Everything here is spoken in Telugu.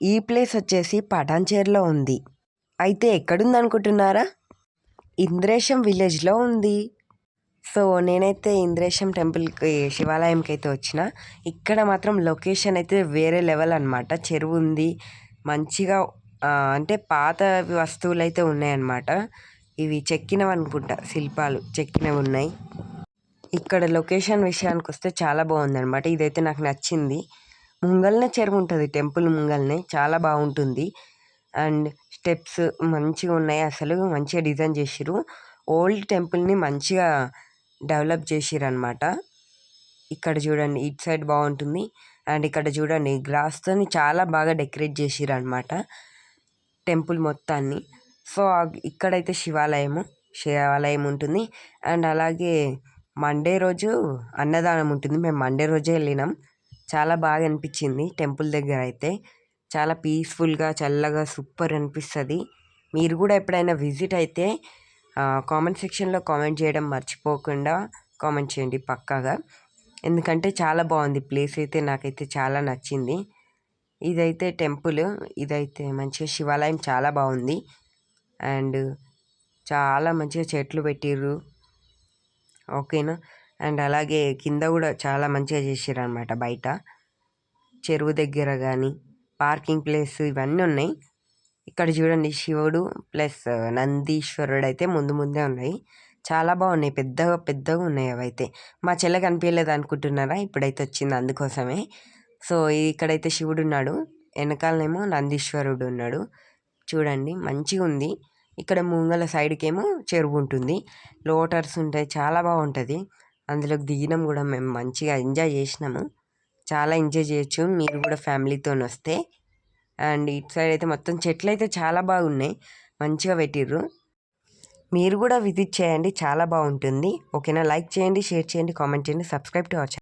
ఈ ప్లేస్ వచ్చేసి పటాన్చేరులో ఉంది. అయితే ఎక్కడుంది అనుకుంటున్నారా? ఇంద్రేశం విలేజ్లో ఉంది. సో నేనైతే ఇంద్రేశం టెంపుల్కి, శివాలయంకి అయితే వచ్చిన. ఇక్కడ మాత్రం లొకేషన్ అయితే వేరే లెవెల్ అనమాట. చెరువు ఉంది మంచిగా. అంటే పాత వస్తువులు అయితే ఉన్నాయన్నమాట. ఇవి చెక్కినవి అనుకుంటా, శిల్పాలు చెక్కినవి ఉన్నాయి. ఇక్కడ లొకేషన్ విషయానికి వస్తే చాలా బాగుందన్నమాట. ఇదైతే నాకు నచ్చింది. ముంగల్నే చెరువు ఉంటుంది, టెంపుల్ ముంగల్నే. చాలా బాగుంటుంది. అండ్ స్టెప్స్ మంచిగా ఉన్నాయి. అసలు మంచిగా డిజైన్ చేసిర్రు. ఓల్డ్ టెంపుల్ని మంచిగా డెవలప్ చేసిర్రు అనమాట. ఇక్కడ చూడండి, ఇటు సైడ్ బాగుంటుంది. అండ్ ఇక్కడ చూడండి, గ్రాస్తోని చాలా బాగా డెకరేట్ చేసిర్రు అనమాట టెంపుల్ మొత్తాన్ని. సో ఇక్కడైతే శివాలయం ఉంటుంది. అండ్ అలాగే మండే రోజు అన్నదానం ఉంటుంది. మేము మండే రోజే వెళ్ళినాం. చాలా బాగా అనిపించింది టెంపుల్ దగ్గర అయితే. చాలా పీస్ఫుల్గా, చల్లగా, సూపర్ అనిపిస్తుంది. మీరు కూడా ఎప్పుడైనా విజిట్ అయితే కామెంట్ సెక్షన్లో కామెంట్ చేయడం మర్చిపోకుండా కామెంట్ చేయండి పక్కాగా. ఎందుకంటే చాలా బాగుంది ప్లేస్ అయితే. నాకైతే చాలా నచ్చింది. ఇదైతే టెంపుల్, ఇదైతే మంచిగా శివాలయం చాలా బాగుంది. అండ్ చాలా మంచిగా చెట్లు పెట్టిర్రు, ఓకేనా. అండ్ అలాగే కింద కూడా చాలా మంచిగా చేసారు అనమాట. బయట చెరువు దగ్గర కానీ పార్కింగ్ ప్లేస్ ఇవన్నీ ఉన్నాయి. ఇక్కడ చూడండి, శివుడు ప్లస్ నందీశ్వరుడు అయితే ముందే ఉన్నాయి. చాలా బాగున్నాయి, పెద్దగా ఉన్నాయి. అవైతే మా చెల్లె కనిపించలేదు అనుకుంటున్నారా? ఇప్పుడైతే వచ్చింది అందుకోసమే. సో ఇక్కడైతే శివుడు ఉన్నాడు, వెనకాలనేమో నందీశ్వరుడు ఉన్నాడు. చూడండి మంచిగా ఉంది. ఇక్కడ ముంగల సైడ్కేమో చెరువు ఉంటుంది, లోటర్స్ ఉంటాయి, చాలా బాగుంటుంది. అందులోకి దిగినాం కూడా మేము, మంచిగా ఎంజాయ్ చేసినాము. చాలా ఎంజాయ్ చేయొచ్చు మీరు కూడా ఫ్యామిలీతో వస్తే. అండ్ ఇటు సైడ్ అయితే మొత్తం చెట్లు అయితే చాలా బాగున్నాయి, మంచిగా పెట్టిర్రు. మీరు కూడా విజిట్ చేయండి, చాలా బాగుంటుంది. ఓకేనా. లైక్ చేయండి, షేర్ చేయండి, కామెంట్ చేయండి, సబ్స్క్రైబ్ టు అవర్ ఛానల్.